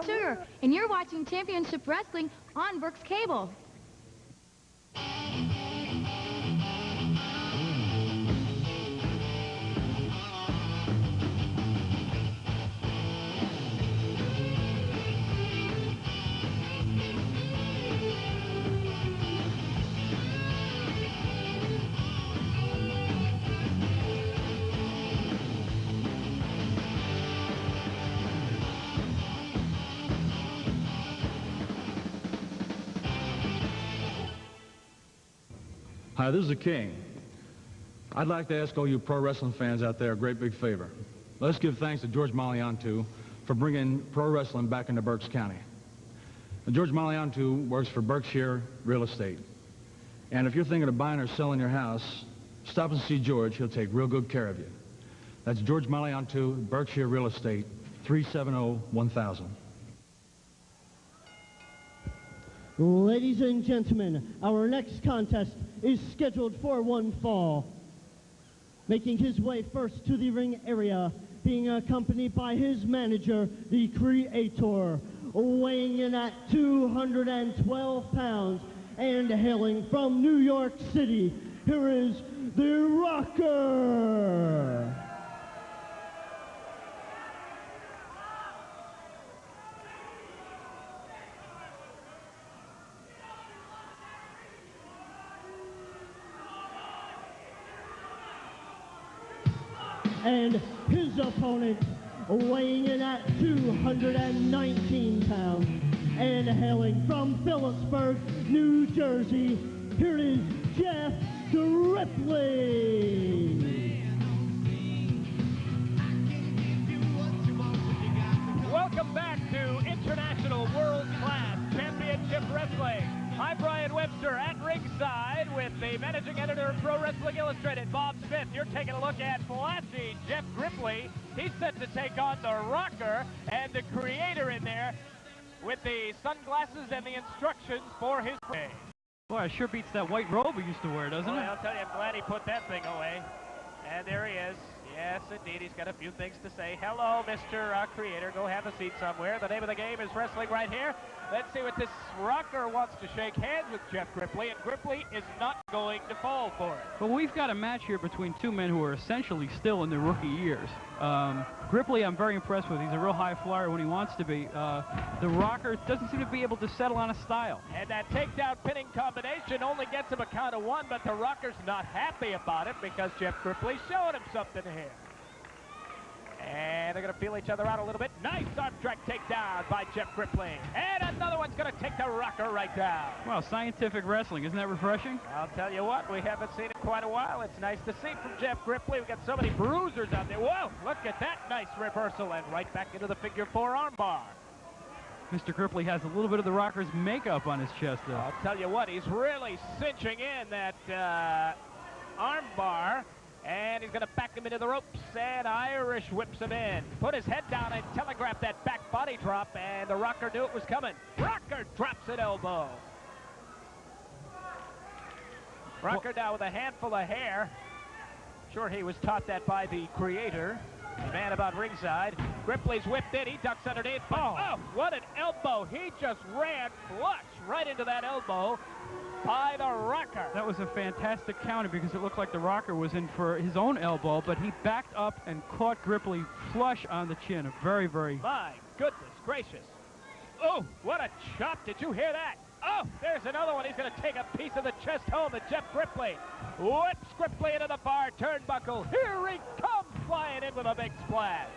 Sugar, and you're watching Championship Wrestling on Berks Cable. Hi, this is the King. I'd like to ask all you pro wrestling fans out there a great big favor. Let's give thanks to George Maliantu for bringing pro wrestling back into Berks County. Now, George Maliantu works for Berkshire Real Estate. And if you're thinking of buying or selling your house, stop and see George. He'll take real good care of you. That's George Maliantu, Berkshire Real Estate, 370-1000. Ladies and gentlemen, our next contest is scheduled for one fall. Making his way first to the ring area, being accompanied by his manager, the Creator, weighing in at 212 pounds and hailing from New York City, here is the Rocker. And his opponent, weighing in at 219 pounds and hailing from Phillipsburg, New Jersey, here is Jeff Gippley. Welcome back to International World Class Championship Wrestling. I'm Brian Webster at ringside with the managing editor of Pro Wrestling Illustrated, Bob Smith. You're taking a look at flashy Jeff Gippley. He's set to take on the Rocker and the Creator in there with the sunglasses and the instructions for his play. Boy, it sure beats that white robe he used to wear, doesn't it? I'll tell you, I'm glad he put that thing away. And there he is. Yes, indeed, he's got a few things to say. Hello, Mr. Creator. Go have a seat somewhere. The name of the game is wrestling right here. Let's see what this Rocker wants to shake hands with Jeff Gippley, and Gippley is not going to fall for it. Well, we've got a match here between two men who are essentially still in their rookie years. Gippley, I'm very impressed with. He's a real high flyer when he wants to be. The Rocker doesn't seem to be able to settle on a style. And that takedown pinning combination only gets him a count of one, but the Rocker's not happy about it because Jeff Gippley's showing him something here. And they're going to feel each other out a little bit. Nice arm drag takedown by Jeff Gippley. And another one's going to take the Rocker right down. Well, scientific wrestling. Isn't that refreshing? I'll tell you what, we haven't seen it quite a while. It's nice to see from Jeff Gippley. We've got so many bruisers out there. Whoa, look at that nice reversal. And right back into the figure four arm bar. Mr. Gippley has a little bit of the Rocker's makeup on his chest, though. I'll tell you what, he's really cinching in that arm bar. And he's going to back him into the ropes, and Irish whips him in. Put his head down and telegraphed that back body drop, and the Rocker knew it was coming. Rocker drops an elbow. Rocker now with a handful of hair. Sure, he was taught that by the Creator, the man about ringside. Gippley's whipped in, he ducks underneath. Oh, what an elbow. He just ran flush right into that elbow by the Rocker. That was a fantastic counter because it looked like the Rocker was in for his own elbow, but he backed up and caught Gippley flush on the chin. Very, very... My goodness gracious. Oh, what a chop. Did you hear that? Oh, there's another one. He's going to take a piece of the chest home, and Jeff Gippley whips Gippley into the far turnbuckle. Here he comes flying in with a big splash.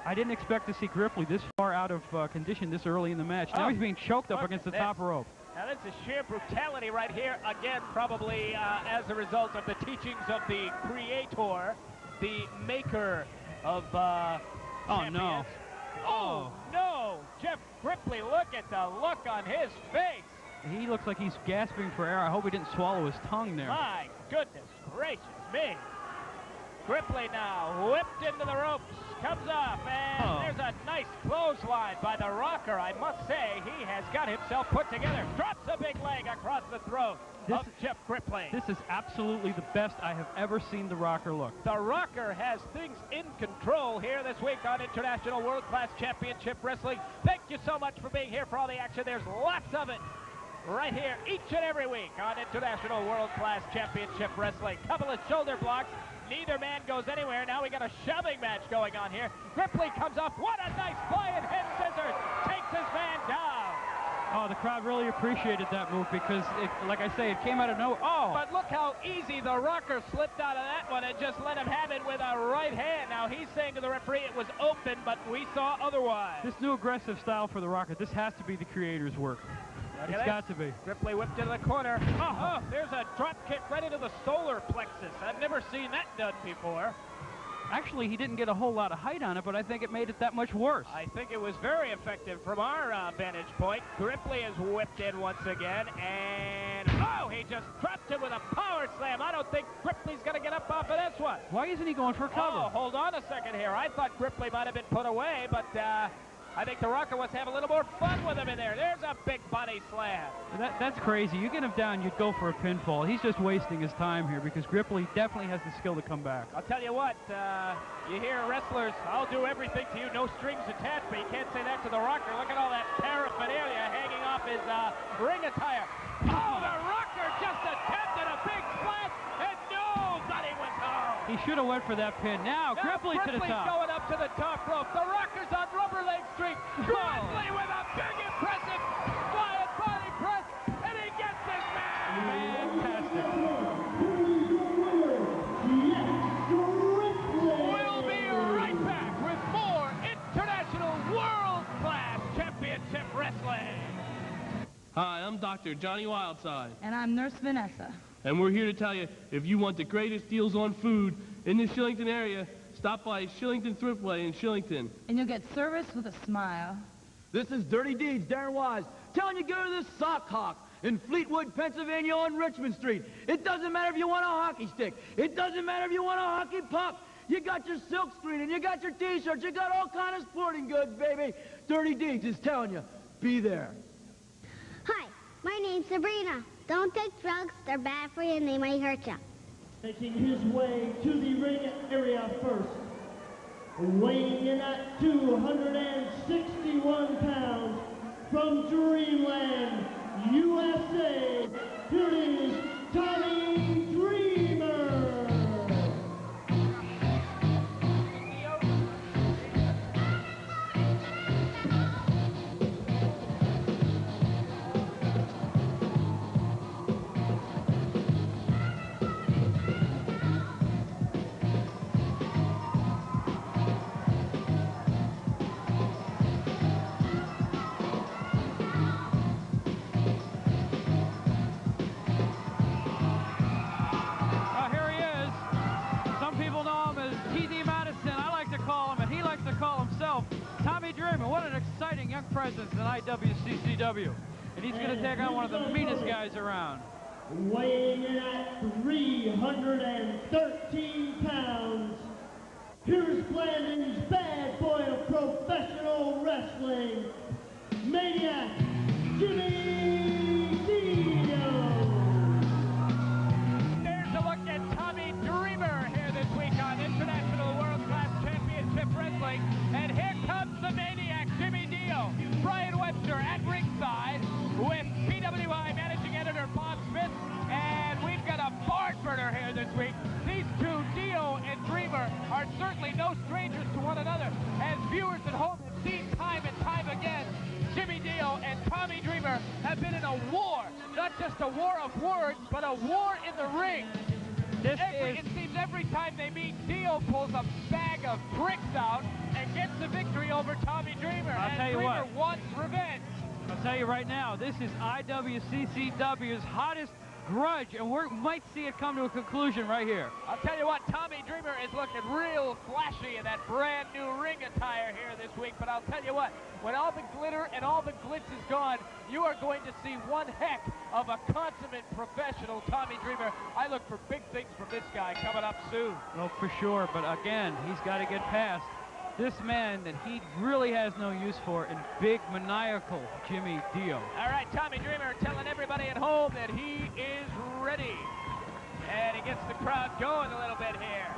I didn't expect to see Gippley this far out of condition this early in the match. Now he's being choked up against the top rope. Now this is sheer brutality right here. Again, probably as a result of the teachings of the Creator, the maker of Oh, no. Oh, no. Jeff Gippley, look at the look on his face. He looks like he's gasping for air. I hope he didn't swallow his tongue there. My goodness gracious me. Gippley now whipped into the ropes, comes up, and there's a nice clothesline by the Rocker. I must say, he has got himself put together. Drops a big leg across the throat of Chip Gippley. This is absolutely the best I have ever seen the Rocker look. The Rocker has things in control here this week on International World Class Championship Wrestling. Thank you so much for being here for all the action. There's lots of it right here each and every week on International World Class Championship Wrestling. Couple of shoulder blocks. Neither man goes anywhere. Now we got a shoving match going on here. Gippley comes up. What a nice flying head scissors. Takes his man down. Oh, the crowd really appreciated that move because, like I say, it came out of nowhere. Oh! But look how easy the Rocker slipped out of that one and just let him have it with a right hand. Now he's saying to the referee it was open, but we saw otherwise. This new aggressive style for the Rocker, this has to be the creator's work. It's got to be. Gippley whipped into the corner. Oh, there's a drop kick right into the solar plexus. I've never seen that done before. Actually, he didn't get a whole lot of height on it, but I think it made it that much worse. I think it was very effective from our vantage point. Gippley is whipped in once again, and he just dropped him with a power slam. I don't think Gippley's going to get up off of this one. Why isn't he going for a cover? Oh, hold on a second here. I thought Gippley might have been put away, but I think the Rocker wants to have a little more fun with him in there. There's a big body slam. That's crazy. You get him down, you'd go for a pinfall. He's just wasting his time here because Gippley definitely has the skill to come back. I'll tell you what, you hear wrestlers, I'll do everything to you, no strings attached, but you can't say that to the Rocker. Look at all that paraphernalia hanging off his ring attire. Oh, the Rocker just attempted a big splash, and nobody went home. He should have went for that pin. Now Gippley to the top. Going up to the top rope. The Rocker's on rubber leg streak. Gippley with a big, impressive flying body press, and he gets his man. Fantastic. We'll be right back with more International World Class Championship Wrestling. Hi, I'm Dr. Johnny Wildside. And I'm Nurse Vanessa. And we're here to tell you, if you want the greatest deals on food in the Shillington area, stop by Shillington Thriftway in Shillington. And you'll get service with a smile. This is Dirty Deeds, Darren Wise, telling you go to the Sock Hawk in Fleetwood, Pennsylvania on Richmond Street. It doesn't matter if you want a hockey stick. It doesn't matter if you want a hockey puck. You got your silk screen and you got your t-shirts. You got all kind of sporting goods, baby. Dirty Deeds is telling you, be there. Hi, my name's Sabrina. Don't take drugs. They're bad for you and they might hurt you. Making his way to the ring area first. Weighing in at 261 pounds from Dreamland, USA, here is Tommy Dreamer. What an exciting young presence in IWCCW. And he's going to take on one of the meanest guys around. Weighing in at 313 pounds, here's Blandon's bad boy of professional wrestling, Maniac, Jimmy Dio. There's a look at Tommy Dreamer here this week on International World Class Championship Wrestling. And here comes the Maniac, Jimmy Dio. Brian Webster at ringside with PWI Managing Editor Bob Smith. And we've got a barn burner here this week. These two, Dio and Dreamer, are certainly no strangers to one another. As viewers at home have seen time and time again, Jimmy Dio and Tommy Dreamer have been in a war. Not just a war of words, but a war in the ring. It seems every time they meet, Dio pulls a bag of bricks out and gets the victory over Tommy Dreamer. I'll tell you Dreamer what. wants revenge. I'll tell you right now, this is IWCCW's hottest grudge, and we might see it come to a conclusion right here. I'll tell you what, Tommy Dreamer is looking real flashy in that brand new ring attire here this week, but I'll tell you what, when all the glitter and all the glitz is gone, you are going to see one heck of a consummate professional Tommy Dreamer. I look for big things from this guy coming up soon. Well, for sure, but again, he's got to get past this man that he really has no use for in big, maniacal Jimmy Dio. All right, Tommy Dreamer telling everybody at home that he is ready. And he gets the crowd going a little bit here.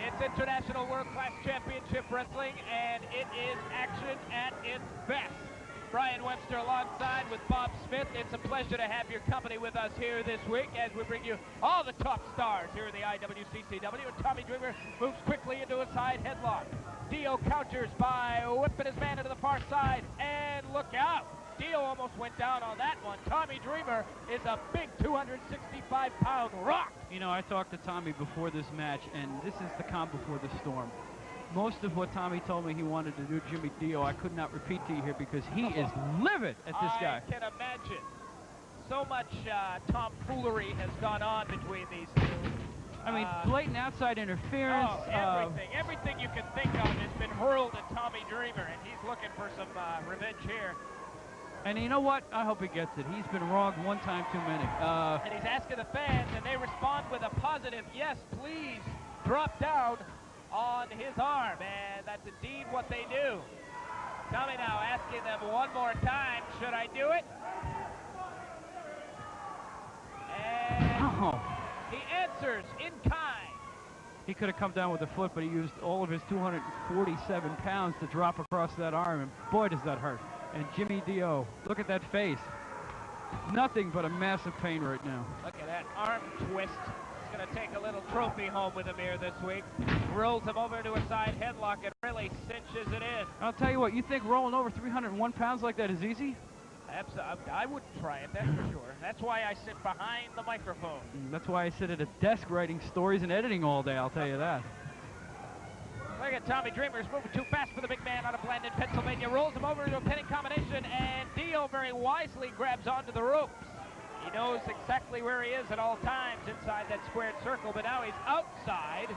It's International World Class Championship Wrestling, and it is action at its best. Brian Webster alongside with Bob Smith. It's a pleasure to have your company with us here this week as we bring you all the top stars here in the IWCCW. And Tommy Dreamer moves quickly into a side headlock. Dio counters by whipping his man into the far side, and look out. Dio almost went down on that one. Tommy Dreamer is a big 265-pound rock. You know, I talked to Tommy before this match, and this is the calm before the storm. Most of what Tommy told me he wanted to do Jimmy Dio, I could not repeat to you here because he is livid at this guy. I can imagine. So much tomfoolery has gone on between these two. I mean, blatant outside interference. Everything you can think of has been hurled at Tommy Dreamer, and he's looking for some revenge here. And you know what? I hope he gets it. He's been wronged one time too many. And he's asking the fans, and they respond with a positive, yes, please, drop down on his arm, and that's indeed what they do. Tommy now asking them one more time, should I do it? And he answers in kind. He could have come down with a foot, but he used all of his 247 pounds to drop across that arm, and boy, does that hurt. And Jimmy Dio, look at that face. Nothing but a massive pain right now. Look at that arm twist. He's going to take a little trophy home with him here this week. Rolls him over to a side headlock and really cinches it in. I'll tell you what, you think rolling over 301 pounds like that is easy? I wouldn't try it, that's for sure. That's why I sit behind the microphone. That's why I sit at a desk writing stories and editing all day, I'll tell you that. Look at Tommy Dreamer's moving too fast for the big man out of Blandon, Pennsylvania. Rolls him over into a pinning combination, and Dio very wisely grabs onto the ropes. He knows exactly where he is at all times inside that squared circle, but now he's outside,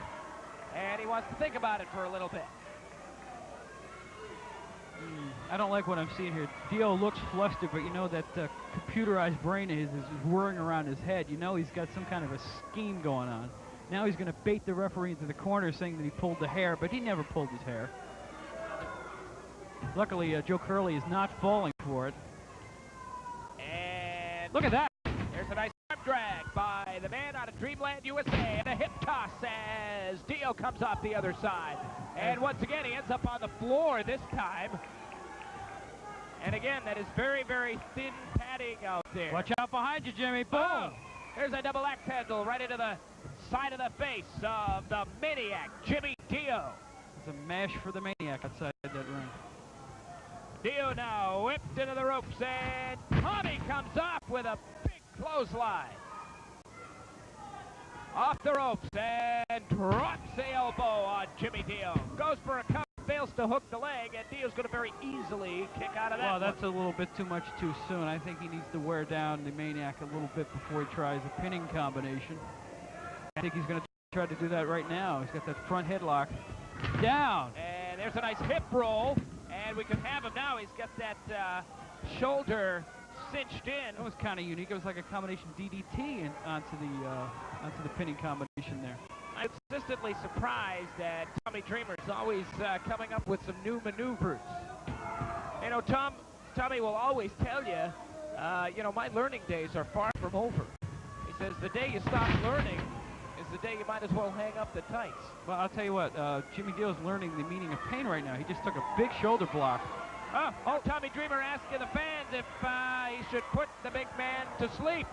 and he wants to think about it for a little bit. I don't like what I'm seeing here. Dio looks flustered, but you know that computerized brain is whirring around his head. You know he's got some kind of a scheme going on. Now he's going to bait the referee into the corner saying that he pulled the hair, but he never pulled his hair. Luckily, Joe Curley is not falling for it. And look at that. There's a nice arm drag by the man out of Dreamland, USA, and a hip toss as Dio comes off the other side. And once again, he ends up on the floor this time. And again, that is very, very thin padding out there. Watch out behind you, Jimmy. Boom! Oh, there's a double axe handle right into the side of the face of the Maniac, Jimmy Dio. It's a mash for the Maniac outside that ring. Dio now whipped into the ropes, and Tommy comes off with a big clothesline. Off the ropes and drops the elbow on Jimmy Dio. Goes for a cover, fails to hook the leg, and Dio's going to very easily kick out of that. Well, that's a little bit too much too soon. I think he needs to wear down the Maniac a little bit before he tries a pinning combination. I think he's going to try to do that right now. He's got that front headlock down. And there's a nice hip roll, and we can have him now. He's got that shoulder cinched in. That was kind of unique. It was like a combination DDT onto the pinning combination there. I'm consistently surprised that Tommy Dreamer is always coming up with some new maneuvers. You know, Tommy will always tell you, you know, my learning days are far from over. He says the day you stop learning is the day you might as well hang up the tights. Well, I'll tell you what, Jimmy Dio's learning the meaning of pain right now. He just took a big shoulder block. Oh, Tommy Dreamer asking the fans if he should put the big man to sleep.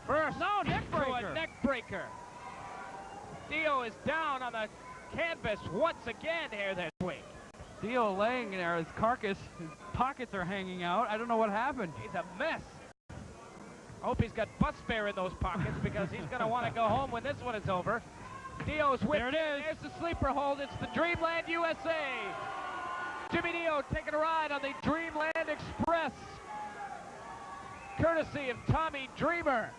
First, no, neck breaker. Dio is down on the canvas once again here this week. Dio laying there, his carcass, his pockets are hanging out. I don't know what happened. He's a mess. I hope he's got bus fare in those pockets because he's going to want to go home when this one is over. Dio's whipped. There it is. There's the sleeper hold. It's the Dreamland USA. Jimmy Dio taking a ride on the Dreamland Express. courtesy of Tommy Dreamer.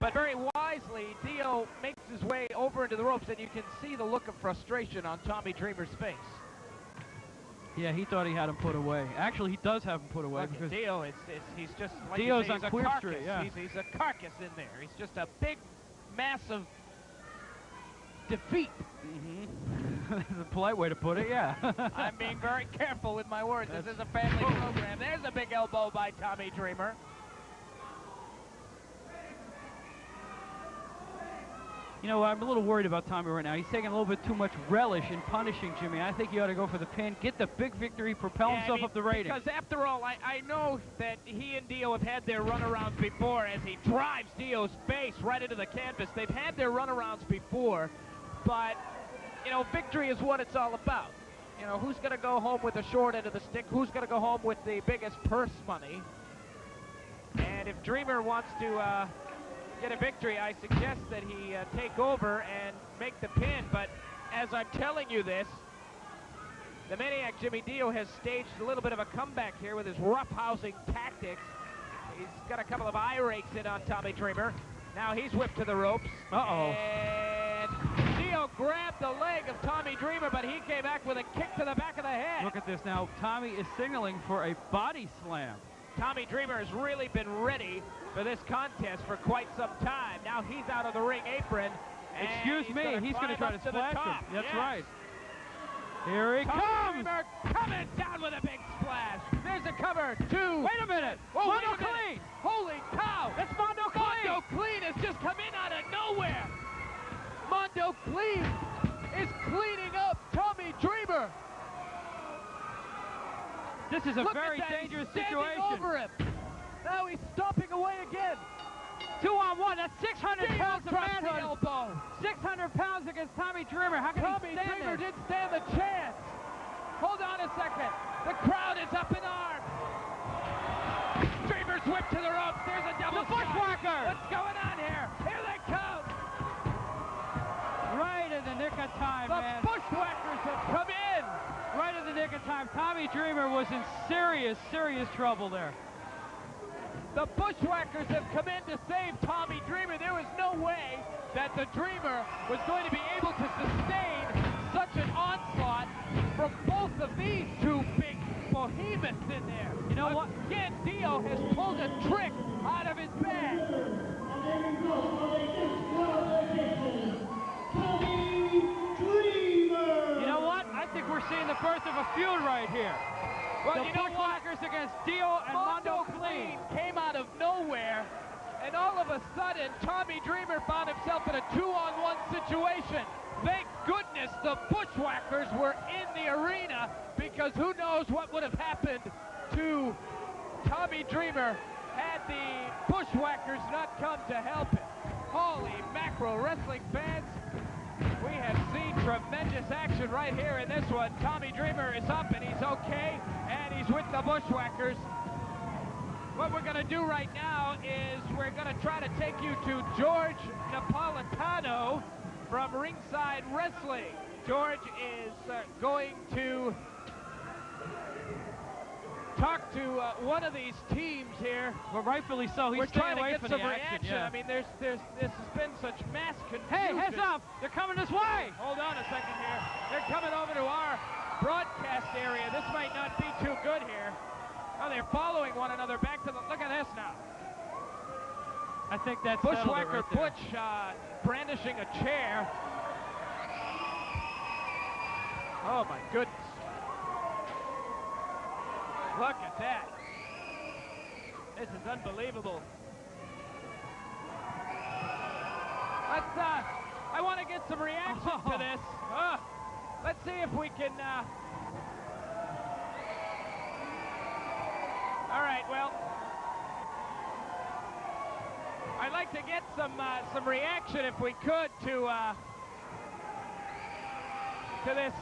But very wisely, Dio makes his way over into the ropes, and you can see the look of frustration on Tommy Dreamer's face. Yeah, he thought he had him put away. Actually, he does have him put away. Look, Because Dio, he's just like Dio's you say, on he's a Queer carcass. Street, yeah. He's a carcass in there. He's just a big, massive defeat. That's a polite way to put it, yeah. I'm being very careful with my words. This is a family program. There's a big elbow by Tommy Dreamer. You know, I'm a little worried about Tommy right now. He's taking a little bit too much relish in punishing Jimmy. I think he ought to go for the pin, get the big victory, propel himself up the rating. Because after all, I know that he and Dio have had their runarounds before as he drives Dio's face right into the canvas. They've had their runarounds before, but, you know, victory is what it's all about. You know, who's going to go home with the short end of the stick? Who's going to go home with the biggest purse money? And if Dreamer wants to get a victory, I suggest that he take over and make the pin. But as I'm telling you this, the Maniac Jimmy Dio has staged a little bit of a comeback here with his roughhousing tactics. He's got a couple of eye rakes in on Tommy Dreamer. Now he's whipped to the ropes. And Dio grabbed the leg of Tommy Dreamer, but he came back with a kick to the back of the head. Look at this now. Tommy is signaling for a body slam. Tommy Dreamer has really been ready for this contest for quite some time. Now he's out of the ring apron. Excuse me, he's going to try to splash him. That's right. Here he Tommy comes. Dreamer coming down with a big splash. There's a cover. Two. Wait a minute. Oh, Mondo Kleen. Holy cow. That's Mondo Kleen. Mondo Kleen has just come in out of nowhere. Mondo Kleen is cleaning up Tommy Dreamer. This is a Look very at that. dangerous He's standing situation. over him. Now he's stomping away again. 2-on-1. That's 600 Dio pounds of drops the manhood. elbow. 600 pounds against Tommy Dreamer. How can Tommy he stand Dreamer there? didn't stand a chance. Hold on a second. The crowd is up in arms. Dreamer's whipped to the ropes. There's a double The Bushwackers. shot. What's going on here? Here they come. Right in the nick of time, The man. Bushwackers have come in. Right in the nick of time. Tommy Dreamer was in serious, serious trouble there. The Bushwackers have come in to save Tommy Dreamer. There was no way that the Dreamer was going to be able to sustain such an onslaught from both of these two big behemoths in there. You know what? Again, Dio has pulled a trick out of his bag. You know what? I think we're seeing the birth of a feud right here. Well, the you know what? Bushwackers against Dio and Mondo Kleen. Came out of nowhere, and all of a sudden, Tommy Dreamer found himself in a 2-on-1 situation. Thank goodness the Bushwackers were in the arena, because who knows what would have happened to Tommy Dreamer had the Bushwackers not come to help him. Holy mackerel, wrestling fans. We have seen tremendous action right here in this one. Tommy Dreamer is up and he's okay, and he's with the Bushwackers. What we're going to do right now is we're going to try to take you to George Napolitano from Ringside Wrestling. George is going to talk to one of these teams here. Well, rightfully so. He's We're trying staying away to get from some the action. reaction. Yeah. I mean, this has been such mass confusion. Hey, heads up! They're coming this way! Hold on a second here. They're coming over to our broadcast area. This might not be too good here. Oh, they're following one another back to the... Look at this now. I think that's Bushwacker right there. Butch brandishing a chair. Oh, my goodness. Look at that. This is unbelievable. Let's, I want to get some reaction to this. Let's see if we can, all right, well, I'd like to get some reaction, if we could, to this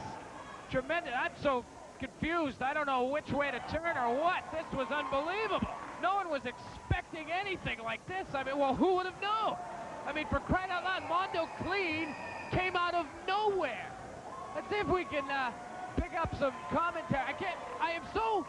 tremendous, I'm so confused. I don't know which way to turn or what. This was unbelievable. No one was expecting anything like this. I mean, well, who would have known? I mean, for crying out loud, Mondo Kleen came out of nowhere. Let's see if we can pick up some commentary. I am so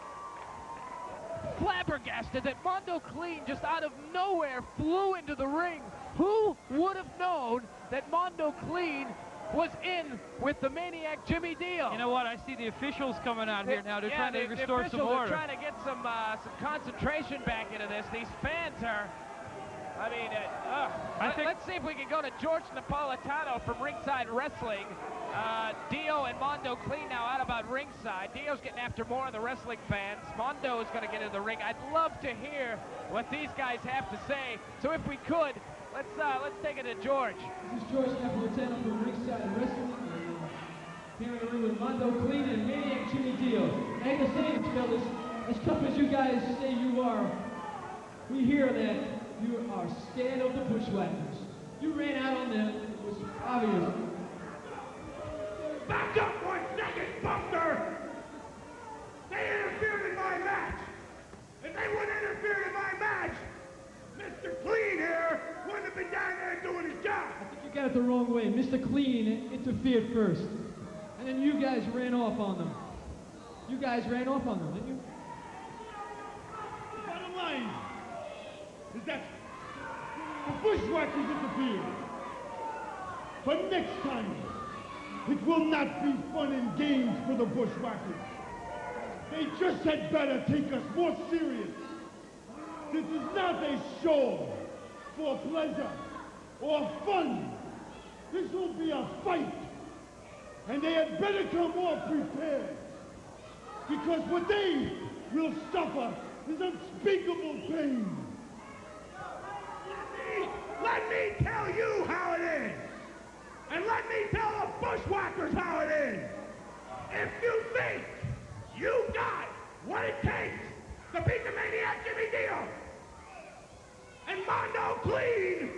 flabbergasted that Mondo Kleen just out of nowhere flew into the ring. Who would have known that Mondo Kleen was in with the Maniac Jimmy Deal? You know what? I see the officials coming out here now. They're trying to restore some order. They're trying to get some concentration back into this. These fans are, I mean, let's see if we can go to George Napolitano from Ringside Wrestling. Dio and Mondo Kleen now out about ringside. Dio's getting after more of the wrestling fans. Mondo is going to get into the ring. I'd love to hear what these guys have to say. So if we could, let's take it to George. This is George Napolitano from Ringside Wrestling. Here in the ring with Mondo Kleen and Maniac Jimmy Dio. I ain't gonna say this, fellas. As tough as you guys say you are, we hear that you are scared of the Bushwackers. You ran out on them. It was obvious. Back up 1 second, Buster! They interfered in my match! If they wouldn't interfere in my match, Mr. Kleen here wouldn't have been down there doing his job! I think you got it the wrong way. Mr. Kleen interfered first. And then you guys ran off on them. You guys ran off on them, didn't you? Bottom line is that the Bushwackers interfered. But next time, it will not be fun and games for the Bushwackers. They just had better take us more serious. This is not a show for pleasure or fun. This will be a fight. And they had better come more prepared. Because what they will suffer is unspeakable pain. Let me tell you how it is. And let me tell the Bushwackers how it is. If you think you got what it takes to beat the Maniac Jimmy Dio and Mondo Kleen,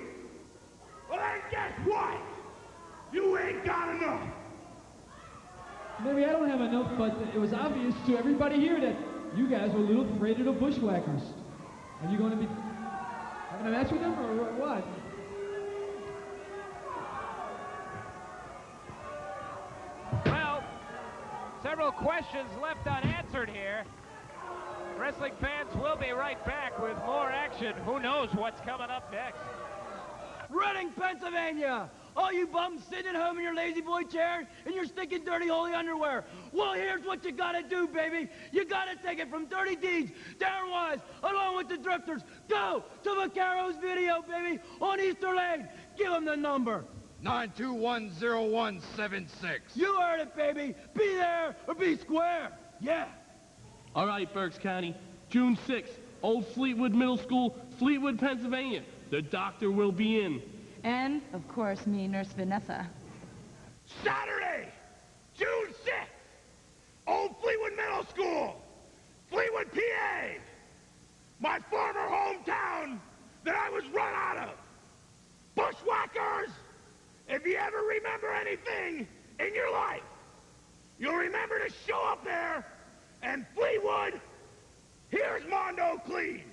well then guess what? You ain't got enough. Maybe I don't have enough, but it was obvious to everybody here that you guys were a little afraid of the Bushwackers. Are you going to be having a match with them or what? Well, several questions left unanswered here. Wrestling fans will be right back with more action. Who knows what's coming up next? Reading, Pennsylvania! All you bums sitting at home in your lazy boy chair in your stinking dirty holy underwear. Well, here's what you gotta do, baby. You gotta take it from Dirty Deeds, Darren Wise, along with the Drifters. Go to Vaccaro's video, baby, on Easter Lane. Give them the number. 9210176. You heard it, baby. Be there or be square. Yeah. All right, Berks County, June 6th, Old Fleetwood Middle School, Fleetwood, Pennsylvania. The doctor will be in. And, of course, me, Nurse Vanessa. Saturday, June 6th, Old Fleetwood Middle School, Fleetwood, PA. My former hometown that I was run out of. Bushwackers, if you ever remember anything in your life, you'll remember to show up there. And Fleetwood, here's Mondo Kleen.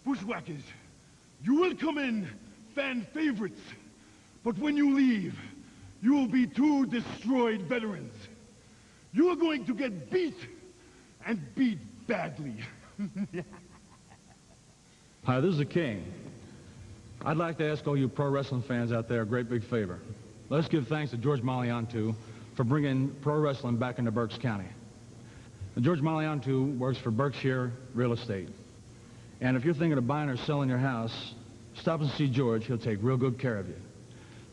Bushwackers, you will come in fan favorites, but when you leave, you will be two destroyed veterans. You are going to get beat, and beat badly. Hi, this is the King. I'd like to ask all you pro wrestling fans out there a great big favor. Let's give thanks to George Maliantu for bringing pro wrestling back into Berks County. Now, George Maliantu works for Berkshire Real Estate. And if you're thinking of buying or selling your house, stop and see George. He'll take real good care of you.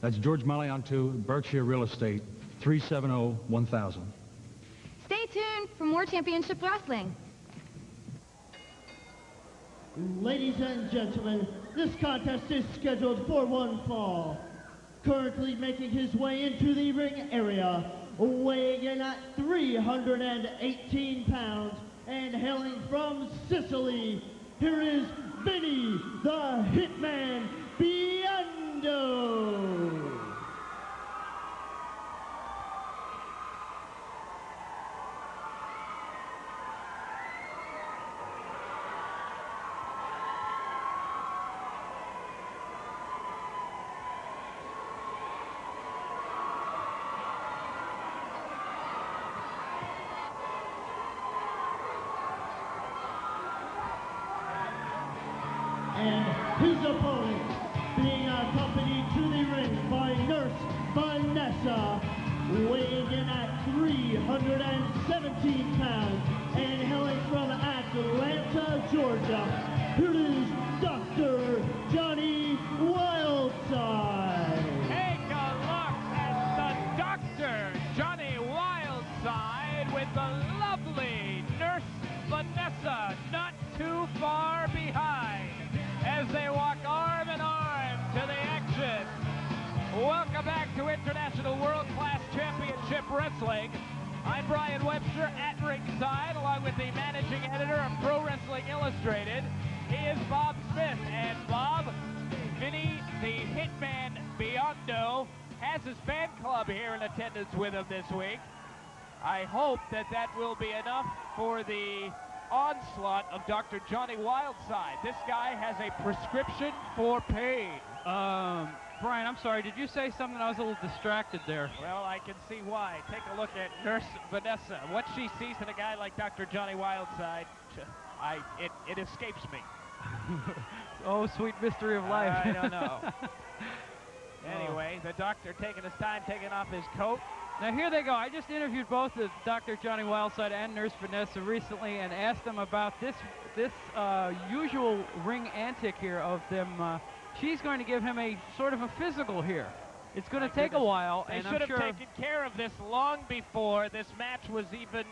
That's George Maliantu, Berkshire Real Estate, 370-1000. Stay tuned for more championship wrestling. Ladies and gentlemen, this contest is scheduled for one fall. Currently making his way into the ring area, weighing in at 318 pounds and hailing from Sicily, here is Vinnie, the Hitman Biondo. His opponent being accompanied to the ring by Nurse Vanessa, weighing in at 317 pounds and hailing from Atlanta, Georgia. Here is Dr. Johnny Wildside. Take a look at the Dr. Johnny Wildside with the lovely Nurse Vanessa not too far behind as they walk arm in arm to the action. Welcome back to International World Class Championship Wrestling. I'm Brian Webster at ringside, along with the managing editor of Pro Wrestling Illustrated. He is Bob Smith, and Bob, Vinnie, the Hitman Biondo, has his fan club here in attendance with him this week. I hope that that will be enough for the onslaught of Dr. Johnny Wildside. This guy has a prescription for pain. Brian, I'm sorry, did you say something? I was a little distracted there. Well, I can see why. Take a look at Nurse Vanessa. What she sees in a guy like Dr. Johnny Wildside, it escapes me. Oh, sweet mystery of life. I don't know. Anyway, the doctor taking his time, taking off his coat. Now here they go. I just interviewed both Dr. Johnny Wildside and Nurse Vanessa recently and asked them about this usual ring antic here of them. She's going to give him a sort of a physical here. It's going to take a while, They and should I'm have sure taken care of this long before this match was even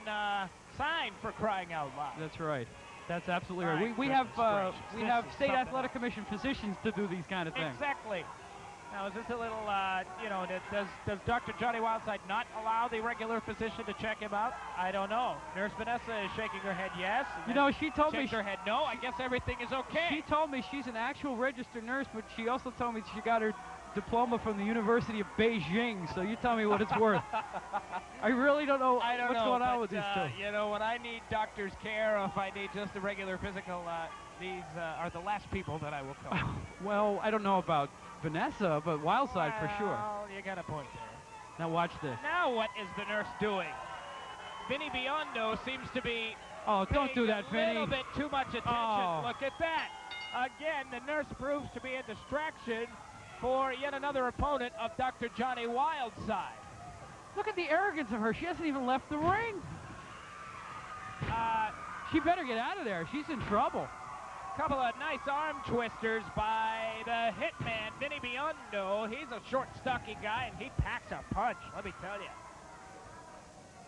signed, for crying out loud. That's right. That's absolutely right. My We have goodness gracious. State Athletic Commission physicians to do these kind of things. Exactly. Now, is this a little, does Dr. Johnny Wildside not allow the regular physician to check him out? I don't know. Nurse Vanessa is shaking her head yes. You know, she told me... Shakes her head no. I guess everything is okay. She told me she's an actual registered nurse, but she also told me she got her diploma from the University of Beijing, so you tell me what it's worth. I really don't know what's going on with these two. You know, when I need doctor's care or if I need just a regular physical, these are the last people that I will call. Well, I don't know about Vanessa, but Wildside for sure. Well, you got a point there. Now watch this. Now what is the nurse doing? Vinnie Biondo seems to be don't do that, Vinnie. A little bit too much attention. Oh. Look at that. Again, the nurse proves to be a distraction for yet another opponent of Dr. Johnny Wildside. Look at the arrogance of her. She hasn't even left the ring. She better get out of there. She's in trouble. Couple of nice arm twisters by the Hitman, Vinnie Biondo. He's a short, stocky guy, and he packs a punch, let me tell you.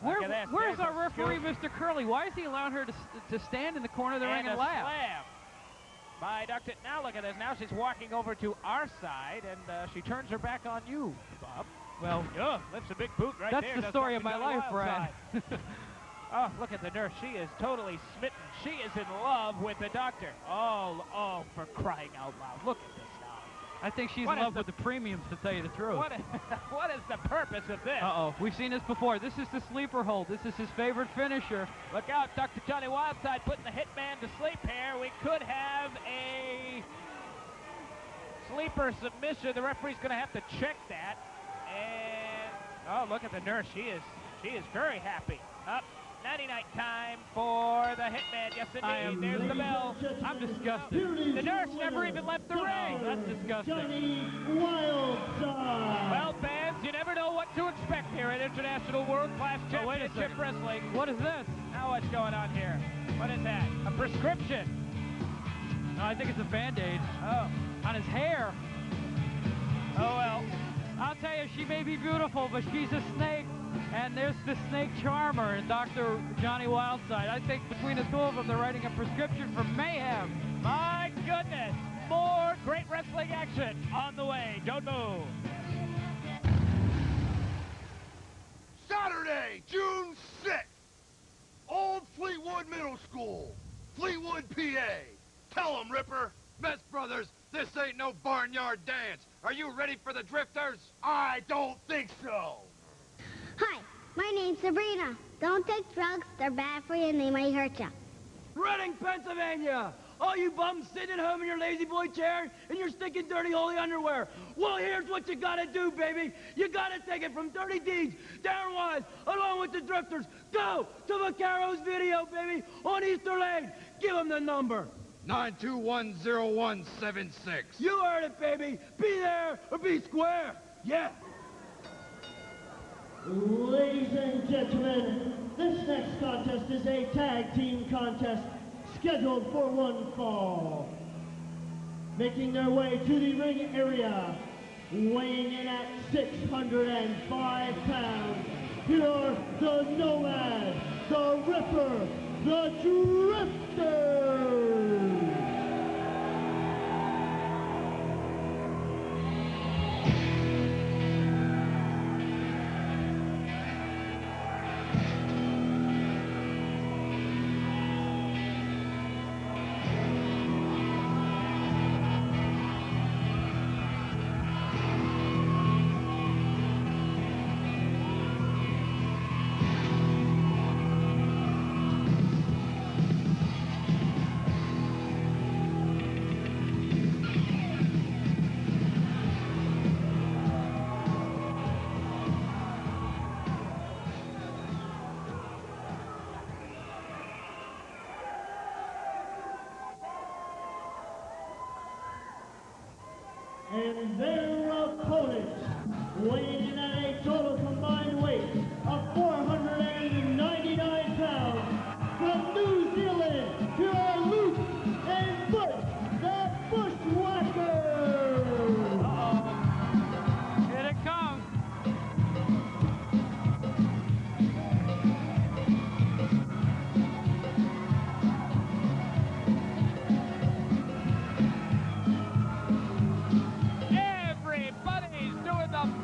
Where's our referee, Mr. Curley? Why is he allowing her to stand in the corner of the ring and laugh? Slam by Dr. Now look at this. Now she's walking over to our side, and she turns her back on you, Bob. Well, lifts a big boot right there. That's the story of my life, Brad. Oh, look at the nurse. She is totally smitten. She is in love with the doctor. Oh, for crying out loud. Look at this now. I think she's in love with the premiums, to tell you the truth. What is the purpose of this? Uh-oh. We've seen this before. This is the sleeper hold. This is his favorite finisher. Look out, Dr. Johnny Wildside putting the Hitman to sleep here. We could have a sleeper submission. The referee's going to have to check that. And, oh, look at the nurse. She is very happy. Up. 99 time for the Hitman. Yes, indeed. There's the bell. I'm disgusted. The nurse never even left the ring. That's disgusting. Johnny Wildside. Well, fans, you never know what to expect here at International World Class Championship Wrestling. What is this? Now what's going on here? What is that? A prescription. No, I think it's a Band-Aid. Oh. On his hair. Oh, well. I'll tell you, she may be beautiful, but she's a snake. And there's the snake charmer and Dr. Johnny Wildside. I think between the two of them, they're writing a prescription for mayhem. My goodness. More great wrestling action on the way. Don't move. Saturday, June 6th. Old Fleetwood Middle School. Fleetwood, PA. Tell 'em, Ripper. Mest brothers, this ain't no barnyard dance. Are you ready for the drifters? I don't think so. Hi, my name's Sabrina. Don't take drugs. They're bad for you and they might hurt you. Reading, Pennsylvania. All you bums sitting at home in your lazy boy chair in your stinking dirty holy underwear. Well, here's what you gotta do, baby. You gotta take it from Dirty Deeds, Darren Wise, along with the drifters. Go to Vaccaro's video, baby, on Easter Lane. Give them the number. 9210176. You heard it, baby. Be there or be square. Yeah. Ladies and gentlemen, this next contest is a tag team contest scheduled for one fall. Making their way to the ring area, weighing in at 605 pounds, here are the Nomad, the Ripper, the Drifters. And their opponents, weighing in at a total combined weight of 499 pounds, from New Zealand, here are Luke and Butch, the Bushwackers! Uh-oh. Here it comes.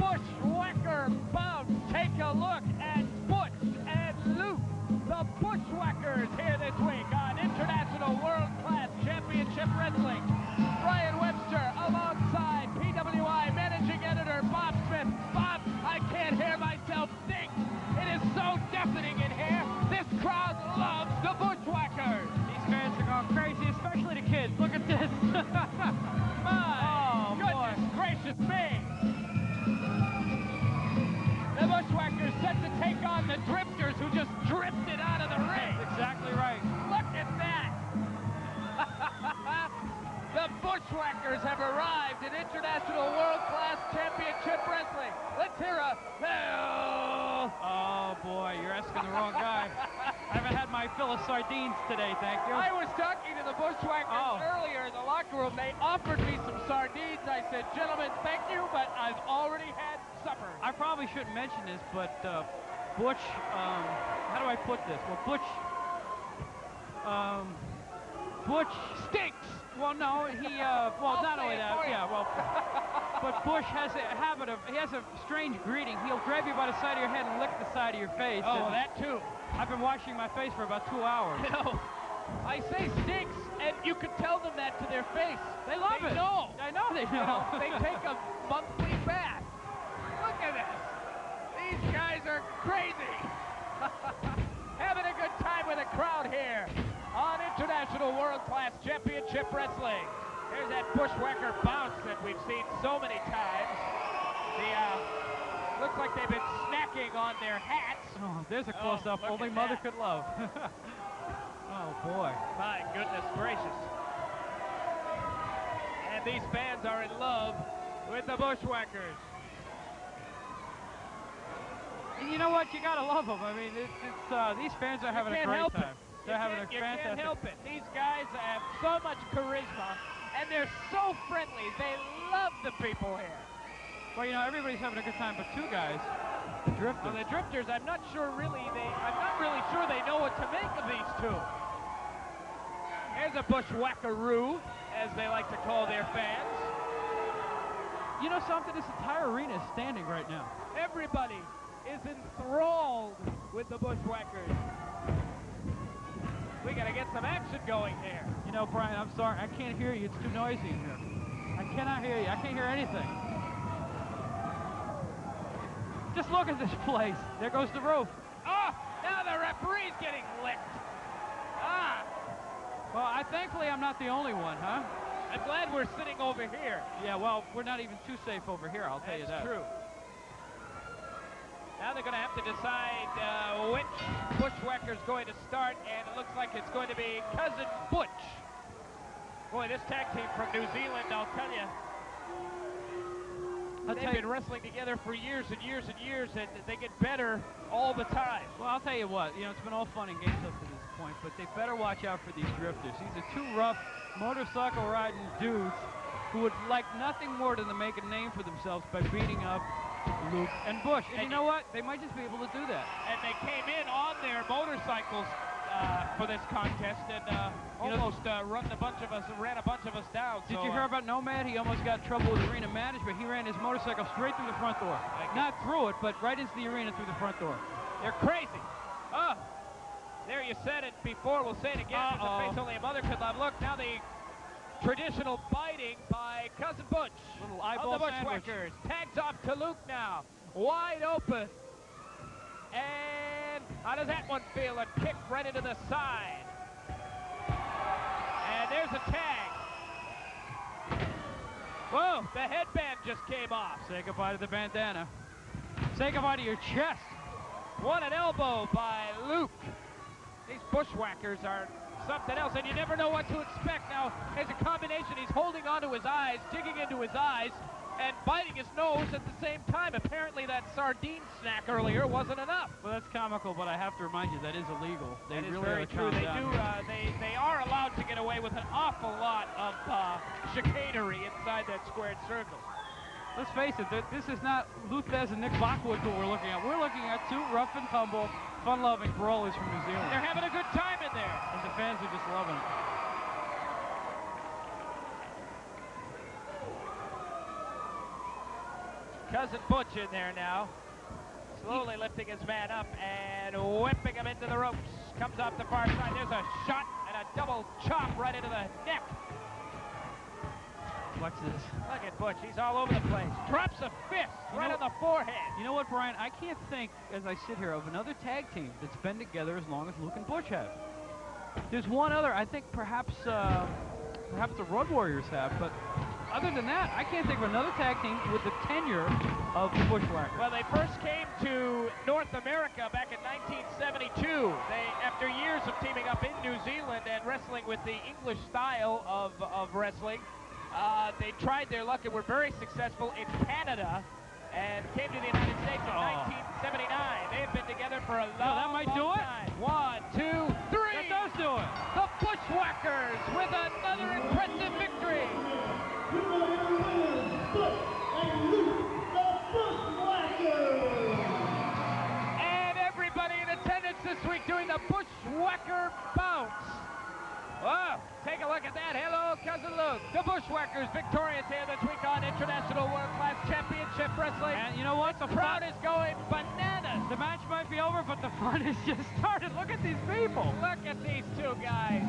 Bushwacker bump. Take a look at Butch and Luke, the Bushwackers, here this week on International World Class Championship Wrestling. Brian Webster alongside PWI Managing Editor Bob Smith. Bob, I can't hear myself think. It is so deafening in here. This crowd loves the Bushwackers. These fans are going crazy, especially the kids. Look at this. My goodness gracious me. The Bushwackers set to take on the Drifters, who just drifted out of the ring. That's exactly right. Look at that. The Bushwackers have arrived in International World Class Championship Wrestling. Let's hear a hell. Oh, boy, you're asking the wrong guy. I haven't had my fill of sardines today, thank you. I was talking to the Bushwackers earlier in the locker room. They offered me some sardines. I said, gentlemen, thank you, but I've already had supper. I probably shouldn't mention this, but Butch, how do I put this? Well, Butch stinks. Well, no, he, well, not only that, yeah, well, but Bush has a habit of, he has a strange greeting. He'll grab you by the side of your head and lick the side of your face. Oh, that too. I've been washing my face for about 2 hours. You know, I say stinks, and you can tell them that to their face. They love it. They know. I know they know. They take a monthly bath. Look at this. These guys are crazy. Having a good time with the crowd here on International World Class Championship Wrestling. There's that Bushwacker bounce that we've seen so many times. Looks like they've been snacking on their hats. Oh, there's a close-up only mother could love. Oh, boy. My goodness gracious. And these fans are in love with the Bushwackers. You know what? You gotta love them. I mean, these fans are having a great time. They're having a fantastic. You can't help it. These guys have so much charisma, and they're so friendly. They love the people here. Well, you know, everybody's having a good time, but two guys, the Drifters. Well, the Drifters, I'm not really sure they know what to make of these two. There's a Bushwackaroo, as they like to call their fans. You know something? This entire arena is standing right now. Everybody is enthralled with the Bushwackers. We gotta get some action going here. You know, Brian, I'm sorry, I can't hear you. It's too noisy in here. I cannot hear you. I can't hear anything. Just look at this place. There goes the roof. Oh, now the referee's getting licked. Ah. Well, thankfully I'm not the only one, huh? I'm glad we're sitting over here. Yeah, well, we're not even too safe over here, I'll tell you that. That's true. Now they're going to have to decide which Bushwacker's going to start, and it looks like it's going to be Cousin Butch. Boy, this tag team from New Zealand, I'll tell you, they've been wrestling together for years and years and years, and they get better all the time. Well, I'll tell you what, you know, it's been all fun and games up to this point, but they better watch out for these drifters. These are two rough motorcycle riding dudes who would like nothing more than to make a name for themselves by beating up Luke and Bush. And you know what? They might just be able to do that. And they came in on their motorcycles for this contest and almost ran a bunch of us down. Did you hear about Nomad? He almost got in trouble with arena management. He ran his motorcycle straight through the front door. Not through it, but right into the arena through the front door. They're crazy. Oh, there you said it before. We'll say it again. It's a face only a mother could love. Look, now the traditional biting by Cousin Butch. Little eyeball of the Bushwackers. Tags off to Luke now. Wide open. And how does that one feel? A kick right into the side. And there's a tag. Whoa, the headband just came off. Say goodbye to the bandana. Say goodbye to your chest. What an elbow by Luke. These Bushwackers are something else, and you never know what to expect. Now, there's a combination. He's holding onto his eyes, digging into his eyes, and biting his nose at the same time. Apparently that sardine snack earlier wasn't enough. Well, that's comical, but I have to remind you that is illegal. They That is really very true. They do. They are allowed to get away with an awful lot of chicanery inside that squared circle. Let's face it, this is not Luthez and Nick Lockwood who we're looking at. We're looking at two rough and tumble, fun-loving brawlers from New Zealand. They're having a good time in there. And the fans are just loving it. Cousin Butch in there now, slowly lifting his man up and whipping him into the ropes. Comes off the far side. There's a shot and a double chop right into the neck. Watch this. Look at Butch. He's all over the place. Drops a fist right on the forehead. You know what, Brian? I can't think, as I sit here, of another tag team that's been together as long as Luke and Butch have. There's one other. I think perhaps the Road Warriors have, but other than that, I can't think of another tag team with the tenure of the Bushwackers. Well, they first came to North America back in 1972. After years of teaming up in New Zealand and wrestling with the English style of wrestling, they tried their luck and were very successful in Canada and came to the United States in 1979. They have been together for a long, long time. 1, 2, 3. That does do it. The Bushwackers with another impressive victory. And everybody in attendance this week doing the Bushwacker bounce. Wow, take a look at that. Hello, Cousin Luke. The Bushwackers victorious here this week on International World Class Championship Wrestling. And you know what? The crowd is going bananas. The match might be over, but the fun has just started. Look at these people. Look at these two guys.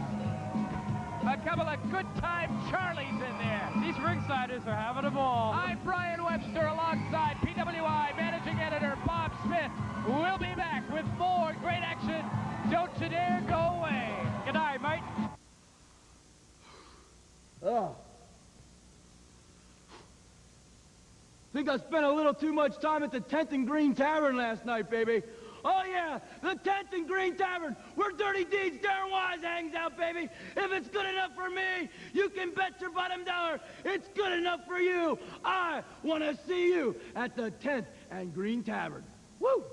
A couple of good time Charlies in there. These ringsiders are having a ball. I'm Brian Webster alongside PWI Managing Editor Bob Smith. We'll be back with more great action. Don't you dare go away. Good night, mate. Oh. Think I spent a little too much time at the 10th and Green Tavern last night, baby. Oh, yeah, the 10th and Green Tavern, where Dirty Deeds Darren Wise hangs out, baby. If it's good enough for me, you can bet your bottom dollar it's good enough for you. I want to see you at the 10th and Green Tavern. Woo!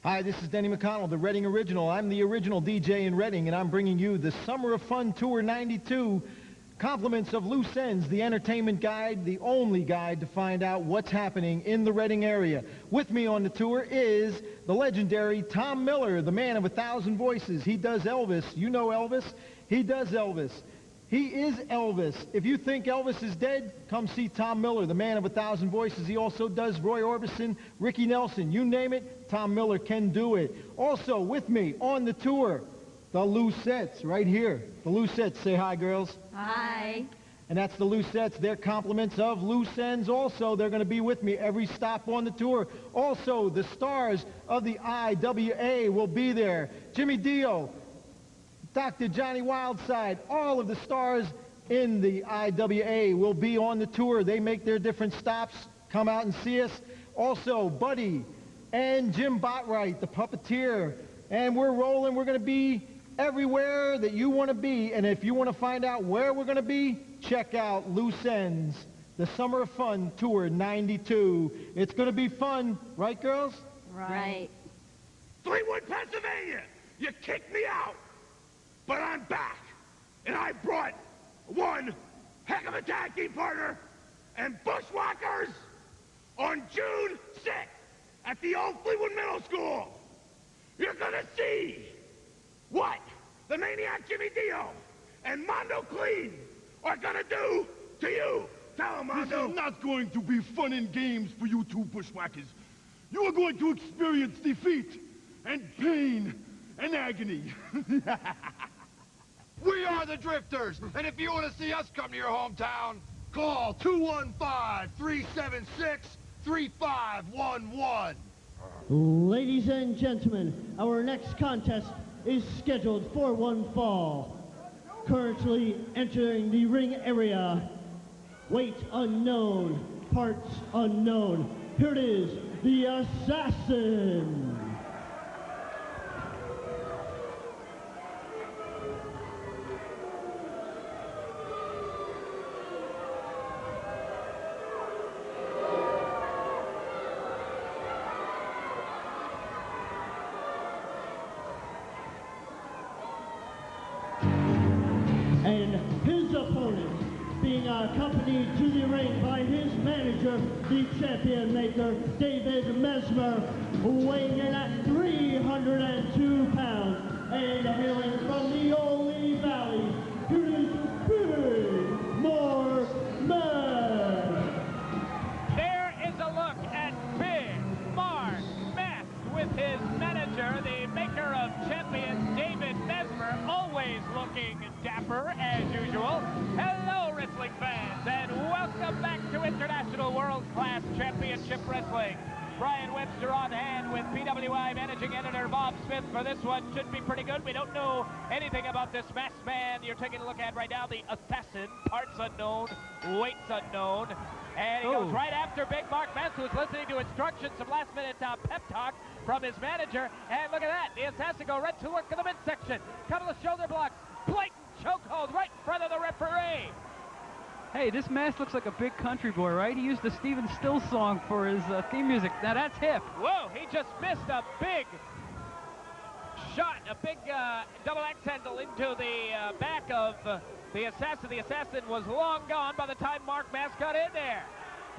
Hi, this is Denny McConnell, the Reading Original. I'm the original DJ in Reading, and I'm bringing you the Summer of Fun Tour 92. Compliments of Loose Ends, the entertainment guide, the only guide to find out what's happening in the Reading area. With me on the tour is the legendary Tom Miller, the man of 1,000 voices. He does Elvis. You know Elvis. He does Elvis. He is Elvis. If you think Elvis is dead, come see Tom Miller, the man of 1,000 voices. He also does Roy Orbison, Ricky Nelson. You name it, Tom Miller can do it. Also with me on the tour, the Loosettes right here. The Loosettes, say hi, girls. Hi. And that's the Loosettes. They're compliments of Loose Ends also. They're going to be with me every stop on the tour. Also, the stars of the IWA will be there. Jimmy Dio, Dr. Johnny Wildside, all of the stars in the IWA will be on the tour. They make their different stops. Come out and see us. Also, Buddy and Jim Botwright, the puppeteer. And we're rolling. We're going to be everywhere that you want to be. And if you want to find out where we're going to be, check out Loose Ends, the Summer of Fun Tour 92. It's going to be fun, right, girls? Right. Fleetwood, Pennsylvania! You kicked me out! But I'm back! And I brought one heck of a tag team partner and Bushwackers on June 6th at the old Fleetwood Middle School! You're gonna see what the Maniac Jimmy Dio and Mondo Kleen are gonna do to you! Tell him, Mondo! This is not going to be fun and games for you two Bushwackers. You are going to experience defeat and pain and agony. We are the Drifters, and if you want to see us come to your hometown, call 215-376-3511. Ladies and gentlemen, our next contest is scheduled for one fall. Currently entering the ring area, weight unknown, parts unknown. Here it is, the Assassin. And his opponent, being accompanied to the ring by his manager, the champion maker, David Mesmer, weighing in at 302 pounds, and hailing from the Ole Valley, here is Big Mark Mest. There is a look at Big Mark Mest with his manager, the maker of champions, David Mesmer, always looking dapper as usual. Hello, wrestling fans, and welcome back to International World Class Championship Wrestling. Brian Webster on hand with PWI Managing Editor Bob Smith for this one. Should be pretty good. We don't know anything about this masked man you're taking a look at right now, the Assassin. Parts unknown, weights unknown. And he goes right after Big Mark Mest, who's listening to instructions, some last-minute pep talk from his manager. And look at that. The Assassin go right to work in the midsection. Couple of shoulder blocks. Blatant chokehold right in front of the referee. Hey, this Mest looks like a big country boy, right? He used the Stephen Stills song for his theme music. Now that's hip. Whoa, he just missed a big shot, a big double axe handle into the back of the Assassin. The Assassin was long gone by the time Mark Mest got in there.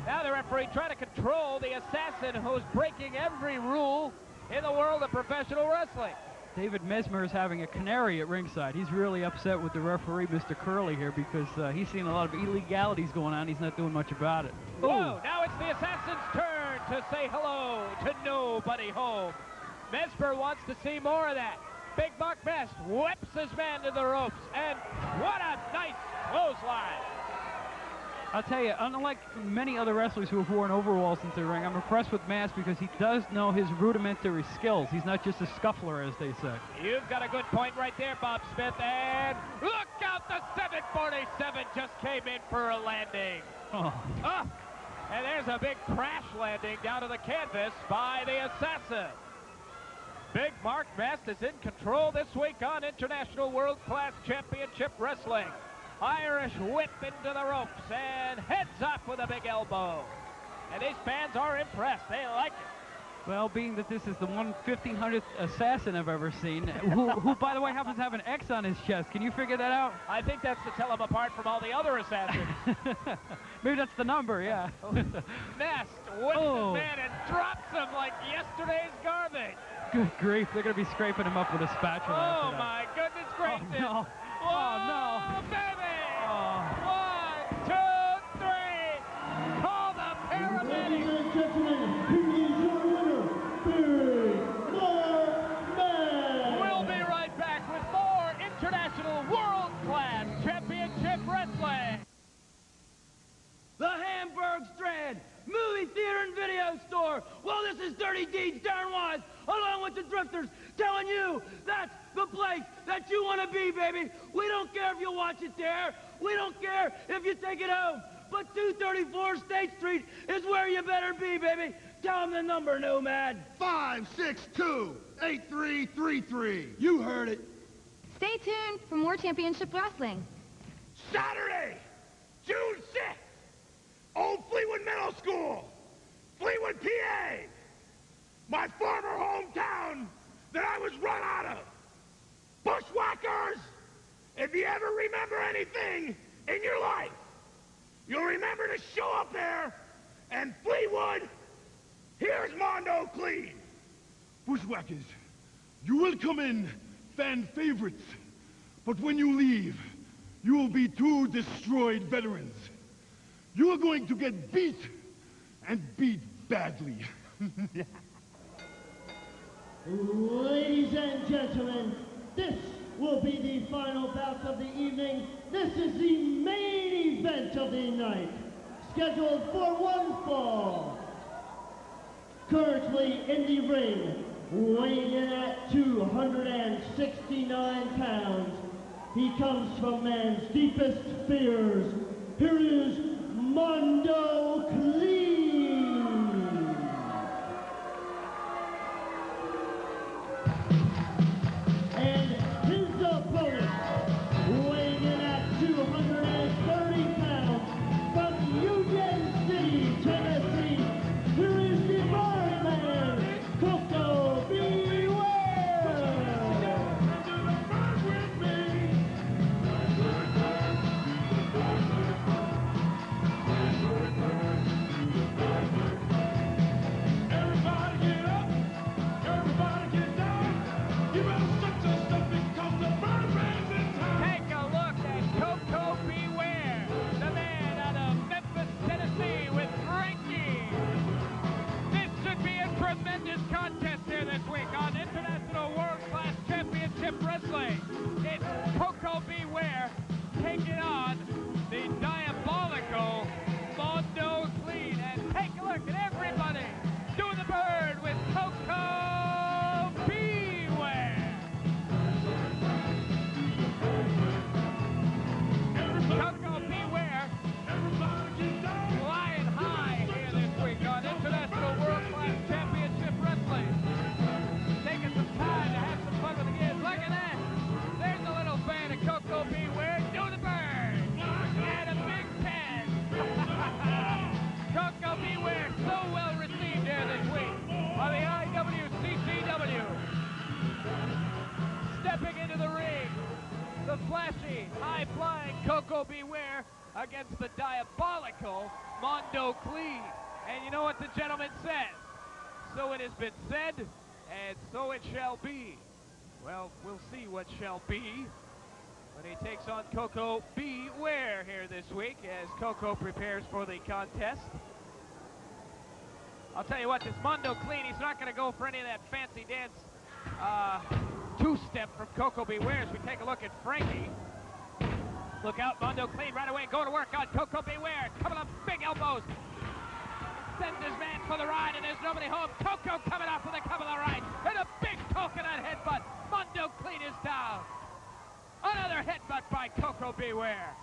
Now the referee trying to control the Assassin, who's breaking every rule in the world of professional wrestling. David Mesmer is having a canary at ringside. He's really upset with the referee, Mr. Curley, here, because he's seen a lot of illegalities going on. He's not doing much about it. Whoa, now it's the Assassin's turn to say hello to nobody home. Mesmer wants to see more of that. Big Mark Mest whips his man to the ropes, and what a nice clothesline. I'll tell you, unlike many other wrestlers who have worn overalls into the ring, I'm impressed with Mest because he does know his rudimentary skills. He's not just a scuffler, as they say. You've got a good point right there, Bob Smith, and look out, the 747 just came in for a landing. Oh. And there's a big crash landing down to the canvas by the Assassin. Big Mark Mest is in control this week on International World Class Championship Wrestling. Irish whip into the ropes and heads up with a big elbow. And these fans are impressed. They like it. Well, being that this is the 1/1500th assassin I've ever seen, who, by the way, happens to have an X on his chest. Can you figure that out? I think that's to tell him apart from all the other assassins. Maybe that's the number, yeah. Mest whips his man and drops him like yesterday's garbage. Good grief, they're going to be scraping him up with a spatula. Oh, my goodness gracious. Oh, no. Whoa, Oh, no. baby! Oh. 1, 2, 3! Call the paramedics! Ladies and gentlemen, here is your winner, Big Mark Mest. We'll be right back with more International World Class Championship Wrestling. The Hamburg Strand movie theater and video store. Well, this is Dirty Deeds, Darren Wise, along with the Drifters, telling you that's the place that you want to be, baby. We don't care if you watch it there. We don't care if you take it home. But 234 State Street is where you better be, baby. Tell them the number, Nomad. 562-8333. You heard it. Stay tuned for more championship wrestling. Saturday, June 6th, Old Fleetwood Middle School, Fleetwood, PA, my former hometown that I was run out of. Bushwackers, if you ever remember anything in your life, you'll remember to show up there, and Fleetwood, here's Mondo Kleen. Bushwackers, you will come in fan favorites, but when you leave, you will be two destroyed veterans. You are going to get beat, and beat badly. Ladies and gentlemen, this will be the final bout of the evening. This is the main event of the night, scheduled for one fall. Currently in the ring, weighing in at 269 pounds, he comes from man's deepest fears. Here is Mondo Kleen. And his opponent, weighing in at 230 pounds, from Union City, Tennessee, here is the Birdman, Koko. Wrestling. It's Koko B. Ware taking on the diabolical Mondo Kleen. And take a look at everybody doing the bird with Koko B. Ware. Koko B. Ware flying high here this week on International World Class Championship Wrestling. Taking some time to have some fun with the kids. Look at that. There's a little fan of Koko B. Ware doing the bird. And a big pen. Koko B. Ware so well received here this week by the IWCCW. Stepping into the ring, the flashy, high-flying Koko B. Ware against the diabolical Mondo Kleen. And you know what the gentleman says? So it has been said, and so it shall be. Well, we'll see what shall be when he takes on Koko B. Ware here this week as Koko prepares for the contest. I'll tell you what, this Mondo Kleen, he's not going to go for any of that fancy dance two-step from Koko B. Ware as we take a look at Frankie. Look out, Mondo Kleen right away, go to work on Koko B. Ware. Couple of big elbows. Sends his man for the ride, and there's nobody home. Koko coming off with a couple of rights, and a big coconut headbutt. Mondo Kleen is down. Another headbutt by Koko B. Ware.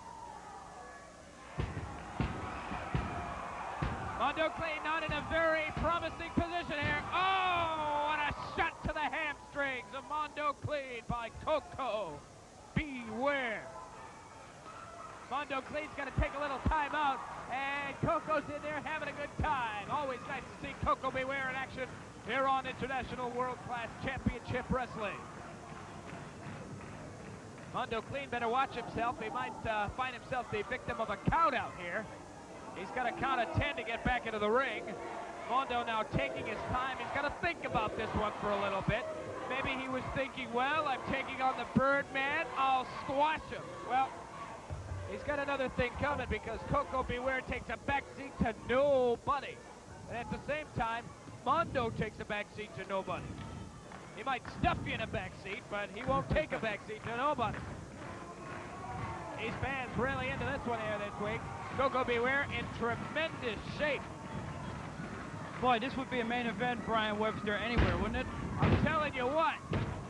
Mondo Kleen not in a very promising position here. Oh, and a shot to the hamstrings of Mondo Kleen by Koko B. Ware. Mondo Kleen's going to take a little time out, and Koko's in there having a good time. Always nice to see Koko B. Ware in action here on International World Class Championship Wrestling. Mondo Kleen better watch himself. He might find himself the victim of a count out here. He's got a count of 10 to get back into the ring. Mondo now taking his time. He's got to think about this one for a little bit. Maybe he was thinking, well, I'm taking on the Birdman. I'll squash him. Well, he's got another thing coming because Koko B. Ware takes a backseat to nobody. And at the same time, Mondo takes a backseat to nobody. He might stuff you in a backseat, but he won't take a backseat to nobody. These fans really into this one here this week. Koko B. Ware in tremendous shape. Boy, this would be a main event, Brian Webster, anywhere, wouldn't it? I'm telling you what,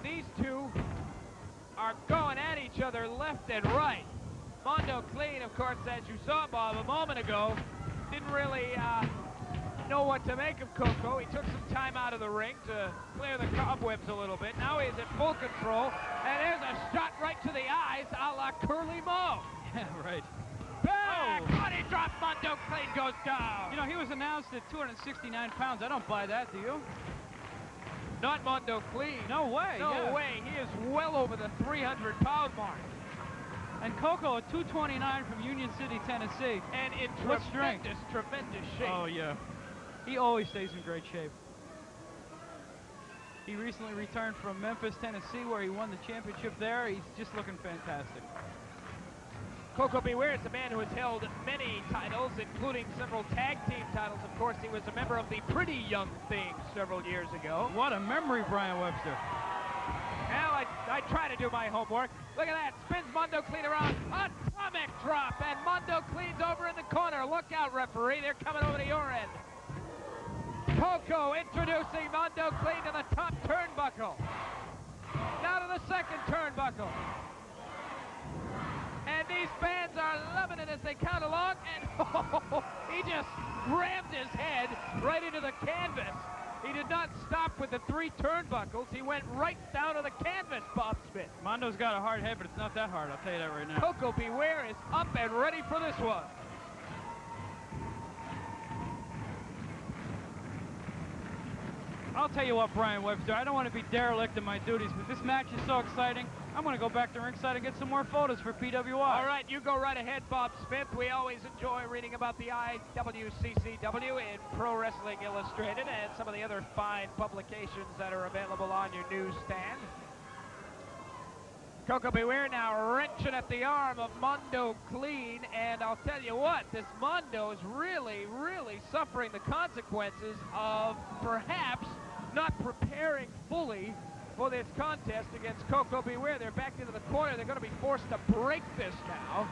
these two are going at each other left and right. Mondo Kleen, of course, as you saw, Bob, a moment ago, didn't really didn't know what to make of Koko. He took some time out of the ring to clear the cobwebs a little bit. Now he's in full control, and there's a shot right to the eyes, a la Curly Moe. Yeah, right. Back! Body drop, Mondo Kleen goes down. You know, he was announced at 269 pounds. I don't buy that, do you? Not Mondo Kleen. No way. No way. He is well over the 300-pound mark. And Koko at 229 from Union City, Tennessee. And in tremendous shape. Oh, yeah. He always stays in great shape. He recently returned from Memphis, Tennessee, where he won the championship there. He's just looking fantastic. Koko B. Ware is a man who has held many titles, including several tag team titles. Of course, he was a member of the Pretty Young Thing several years ago. What a memory, Brian Webster. Well, I try to do my homework. Look at that. Spins Mondo Kleen around. Atomic drop. And Mondo Kleen's over in the corner. Look out, referee. They're coming over to your end. Koko introducing Mondo Kleen to the top turnbuckle. Now to the second turnbuckle. And these fans are loving it as they count along. And he just rammed his head right into the canvas. He did not stop with the 3 turnbuckles. He went right down to the canvas, Bob Smith. Mondo's got a hard head, but it's not that hard. I'll tell you that right now. Koko B. Ware is up and ready for this one. I'll tell you what, Brian Webster, I don't want to be derelict in my duties, but this match is so exciting, I'm going to go back to ringside and get some more photos for PWI. All right, you go right ahead, Bob Smith. We always enjoy reading about the IWCCW in Pro Wrestling Illustrated and some of the other fine publications that are available on your newsstand. Koko B. Ware now wrenching at the arm of Mondo Kleen, and I'll tell you what, this Mondo is really, really suffering the consequences of perhaps not preparing fully for this contest against Koko B. Ware. They're back into the corner. They're going to be forced to break this now.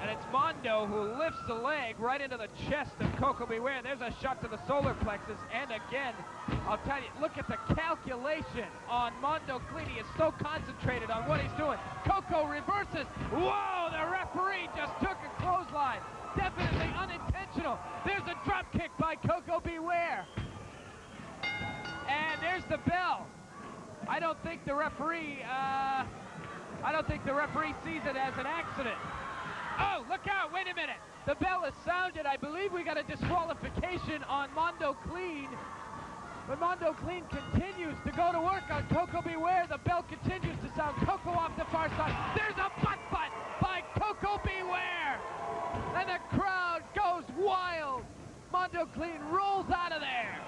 And it's Mondo who lifts the leg right into the chest of Koko B. Ware. There's a shot to the solar plexus. And again, I'll tell you, look at the calculation on Mondo Kleen. He is so concentrated on what he's doing. Koko reverses. Whoa, the referee just took a clothesline. Definitely unintentional. There's a drop kick by Koko B. Ware. And there's the bell. I don't think the referee sees it as an accident. Oh, look out, wait a minute. The bell is sounded. I believe we got a disqualification on Mondo Kleen. But Mondo Kleen continues to go to work on Koko B. Ware. The bell continues to sound. Koko off the far side. There's a butt by Koko B. Ware. And the crowd goes wild. Mondo Kleen rolls out of there.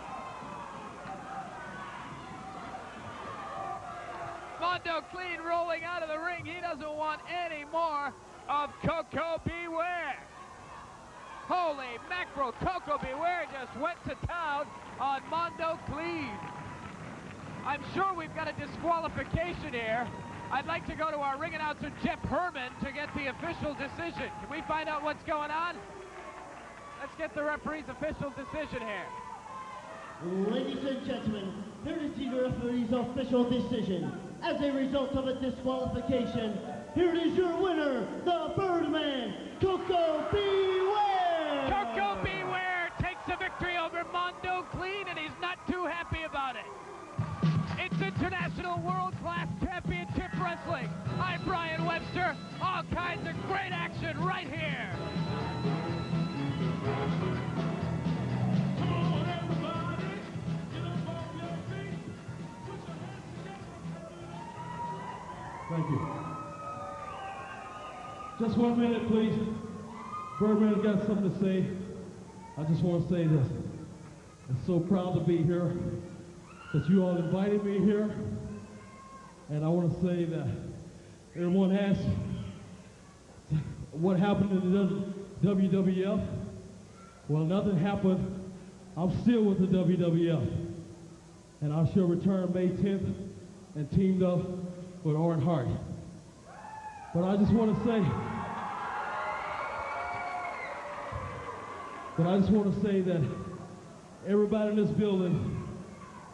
Mondo Kleen rolling out of the ring. He doesn't want any more of Koko B. Ware. Holy mackerel, Koko B. Ware just went to town on Mondo Kleen. I'm sure we've got a disqualification here. I'd like to go to our ring announcer, Jeff Herman, to get the official decision. Can we find out what's going on? Let's get the referee's official decision here. Ladies and gentlemen, here is the referee's official decision. As a result of a disqualification, here is your winner, the Birdman, Koko B. Ware! Koko B. Ware takes the victory over Mondo Kleen, and he's not too happy about it. It's International World Class Championship Wrestling. I'm Brian Webster. All kinds of great action right here. Thank you. Just 1 minute, please. Birdman's got something to say. I just want to say this. I'm so proud to be here, that you all invited me here. And I want to say that everyone asks what happened in the WWF. Well, nothing happened. I'm still with the WWF. And I shall return May 10th and teamed up with Owen Hart. But I just want to say that everybody in this building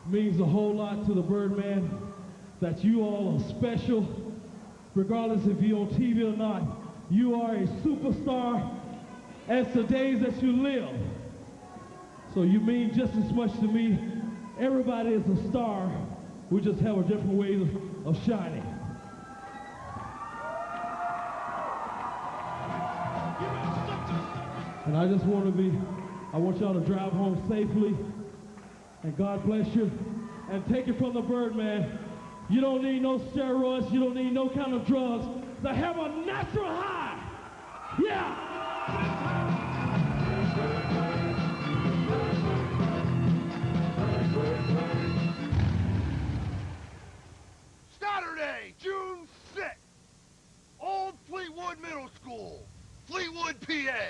means a whole lot to the Birdman, that you all are special, regardless if you're on TV or not. You are a superstar as the days that you live. So you mean just as much to me. Everybody is a star. We just have a different way of shining. And I just want y'all to drive home safely. And God bless you. And take it from the Birdman. You don't need no steroids. You don't need no kind of drugs. To have a natural high. Yeah. Saturday, June 6th. Old Fleetwood Middle School. Fleetwood, PA.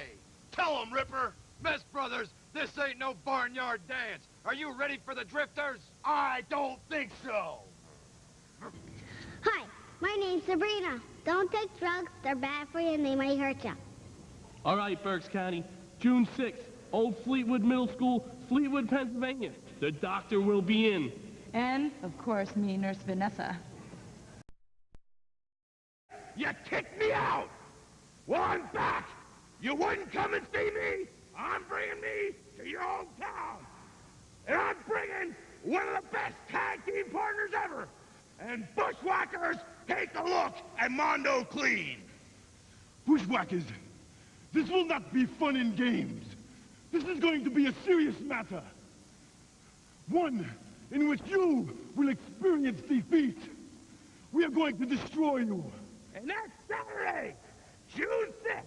Tell 'em, Ripper. Mest brothers, this ain't no barnyard dance. Are you ready for the drifters? I don't think so. Hi, my name's Sabrina. Don't take drugs. They're bad for you and they might hurt you. All right, Berks County, June 6th, Old Fleetwood Middle School, Fleetwood, Pennsylvania. The doctor will be in. And, of course, me, Nurse Vanessa. You kicked me out! Well, I'm back! You wouldn't come and see me? I'm bringing me to your old town. And I'm bringing one of the best tag team partners ever. And Bushwackers, take a look at Mondo Kleen. Bushwackers, this will not be fun and games. This is going to be a serious matter. One in which you will experience defeat. We are going to destroy you. And that's Saturday, June 6th.